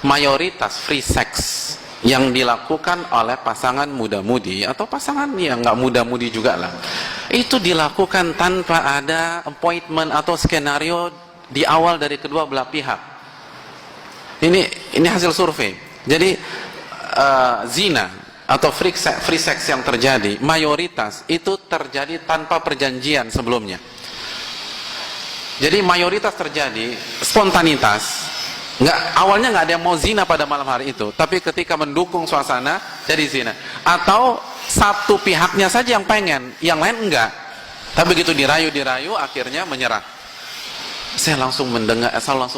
mayoritas free sex yang dilakukan oleh pasangan muda-mudi atau pasangan yang nggak muda-mudi juga lah, itu dilakukan tanpa ada appointment atau skenario di awal dari kedua belah pihak. Ini hasil survei. Jadi zina atau free sex yang terjadi mayoritas itu terjadi tanpa perjanjian sebelumnya. Jadi mayoritas terjadi spontanitas. Awalnya nggak ada yang mau zina pada malam hari itu, tapi ketika mendukung suasana jadi zina. Atau satu pihaknya saja yang pengen, yang lain enggak. Tapi begitu dirayu akhirnya menyerah. Saya langsung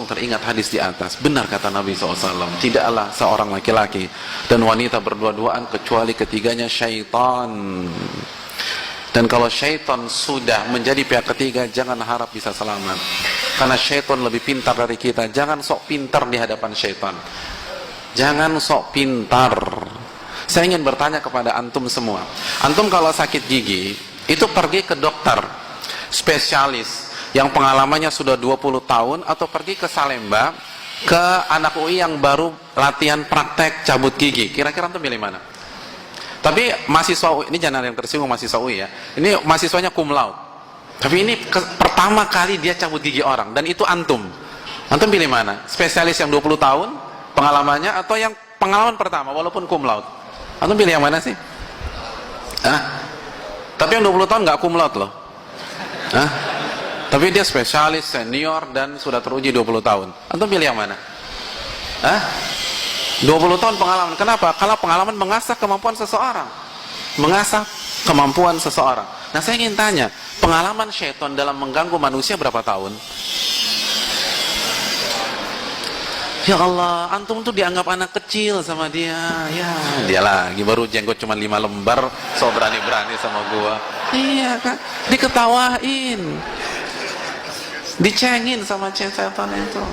teringat hadis di atas. Benar kata Nabi SAW, tidaklah seorang laki-laki dan wanita berdua-duaan kecuali ketiganya syaitan. Dan kalau syaitan sudah menjadi pihak ketiga, jangan harap bisa selamat. Karena syaitan lebih pintar dari kita. Jangan sok pintar di hadapan syaitan. Jangan sok pintar. Saya ingin bertanya kepada antum semua. Antum kalau sakit gigi, itu pergi ke dokter spesialis yang pengalamannya sudah 20 tahun, atau pergi ke Salemba, ke anak UI yang baru latihan praktek cabut gigi. Kira-kira antum pilih mana? Tapi mahasiswa UI, ini jangan ada yang tersinggung mahasiswa UI ya. Ini mahasiswanya cum laude. Tapi ini pertama kali dia cabut gigi orang, dan itu antum. Antum pilih mana? Spesialis yang 20 tahun pengalamannya, atau yang pengalaman pertama walaupun cum laude? Antum pilih yang mana sih? Tapi yang 20 tahun nggak cum laude loh. Tapi dia spesialis, senior, dan sudah teruji 20 tahun. Antum pilih yang mana? 20 tahun pengalaman. Kenapa? Kalau pengalaman mengasah kemampuan seseorang. Mengasah kemampuan seseorang. Nah, saya ingin tanya, pengalaman syaitan dalam mengganggu manusia berapa tahun? Ya Allah, antum tuh dianggap anak kecil sama dia. Ya, dia lagi baru jenggot cuma 5 lembar, so berani-berani sama gua. Iya kan? Diketawain. Dicengin sama setan itu.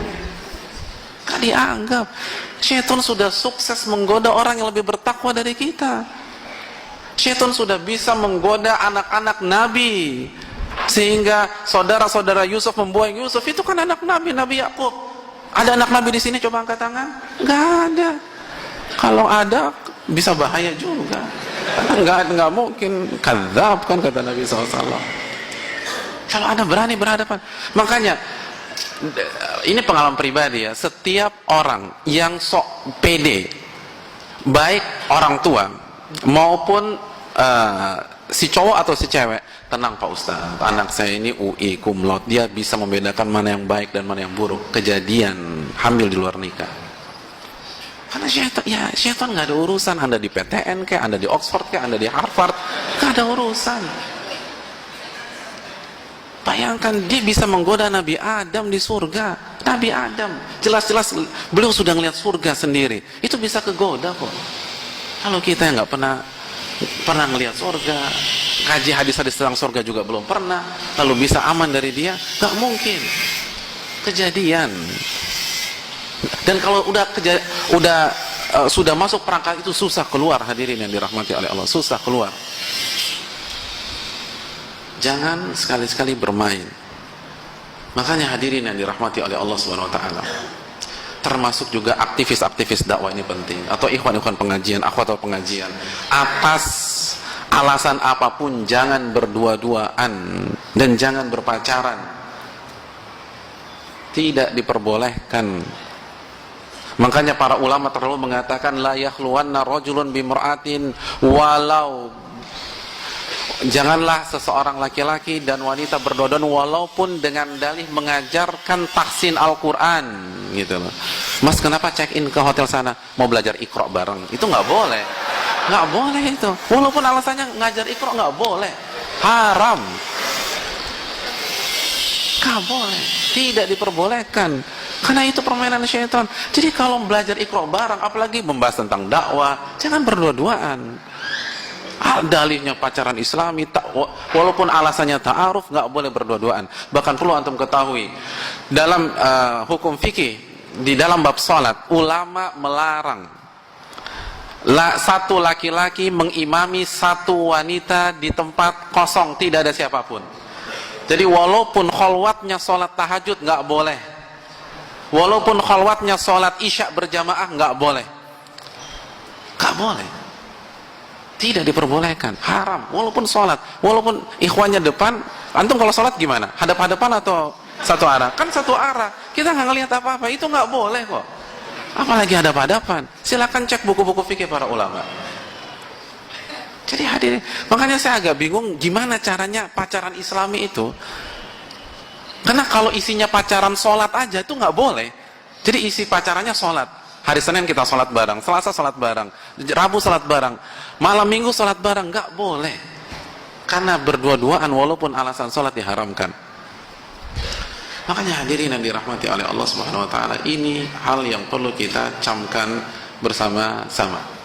Kan dianggap. Syaitan sudah sukses menggoda orang yang lebih bertakwa dari kita. Syaitan sudah bisa menggoda anak-anak Nabi, sehingga saudara-saudara Yusuf membuang Yusuf. Itu kan anak Nabi, Nabi Yakub. Ada anak Nabi di sini, coba angkat tangan. Nggak ada. Kalau ada bisa bahaya juga. Nggak mungkin. Kadzab kan kata Nabi SAW. Kalau ada berani berhadapan. Makanya ini pengalaman pribadi ya. Setiap orang yang sok pede, baik orang tua maupun si cowok atau si cewek, tenang Pak Ustaz, anak saya ini UI cum laude, dia bisa membedakan mana yang baik dan mana yang buruk. Kejadian hamil di luar nikah. Karena syaitan nggak ada urusan. Anda di PTN kayak, Anda di Oxford kayak, Anda di Harvard, nggak ada urusan. Bayangkan dia bisa menggoda Nabi Adam di surga. Nabi Adam jelas-jelas beliau sudah ngelihat surga sendiri, itu bisa kegoda kok. Kalau kita yang nggak pernah ngelihat surga, kaji hadis-hadis tentang surga juga belum pernah, lalu bisa aman dari dia? Nggak mungkin. Kejadian. Dan kalau sudah masuk perangkat itu susah keluar, hadirin yang dirahmati oleh Allah, susah keluar. Jangan sekali-sekali bermain. Makanya hadirin yang dirahmati oleh Allah Subhanahu wa taala, termasuk juga aktivis-aktivis dakwah ini penting, atau ikhwan-ikhwan pengajian, akhwat pengajian, atas alasan apapun jangan berdua-duaan dan jangan berpacaran. Tidak diperbolehkan. Makanya para ulama terlalu mengatakan la yakhluwanna rajulun bimra'atin walau, janganlah seseorang laki-laki dan wanita berdodan walaupun dengan dalih mengajarkan tahsin Al-Quran gitu loh. Mas, kenapa check in ke hotel sana? Mau belajar Iqra bareng? Itu nggak boleh. Nggak boleh itu. Walaupun alasannya ngajar Iqra, nggak boleh. Haram. Nggak boleh. Tidak diperbolehkan. Karena itu permainan syaitan. Jadi kalau belajar Iqra bareng, apalagi membahas tentang dakwah, jangan berdua-duaan. Dalihnya pacaran Islami, walaupun alasannya ta'aruf, nggak boleh berdua-duaan. Bahkan perlu antum ketahui, dalam hukum fikih, di dalam bab salat, ulama melarang satu laki-laki mengimami satu wanita di tempat kosong, tidak ada siapapun. Jadi walaupun kholwatnya salat tahajud, nggak boleh. walaupun khalwatnya sholat isya berjamaah nggak boleh, nggak boleh, tidak diperbolehkan, haram. Walaupun sholat, walaupun ikhwannya depan, antum kalau sholat gimana? Hadap-hadapan atau satu arah? Kan satu arah, kita nggak ngelihat apa-apa, itu nggak boleh kok. Apalagi hadap-hadapan. Silakan cek buku-buku fikih para ulama. Jadi hadirin, makanya saya agak bingung gimana caranya pacaran Islami itu. Karena kalau isinya pacaran sholat aja itu nggak boleh. Jadi isi pacarannya sholat. Hari Senin kita sholat bareng, Selasa sholat bareng, Rabu sholat bareng, malam Minggu sholat bareng, nggak boleh. Karena berdua-duaan walaupun alasan sholat diharamkan. Makanya hadirin yang dirahmati oleh Allah Subhanahu Wa Taala, ini hal yang perlu kita camkan bersama-sama.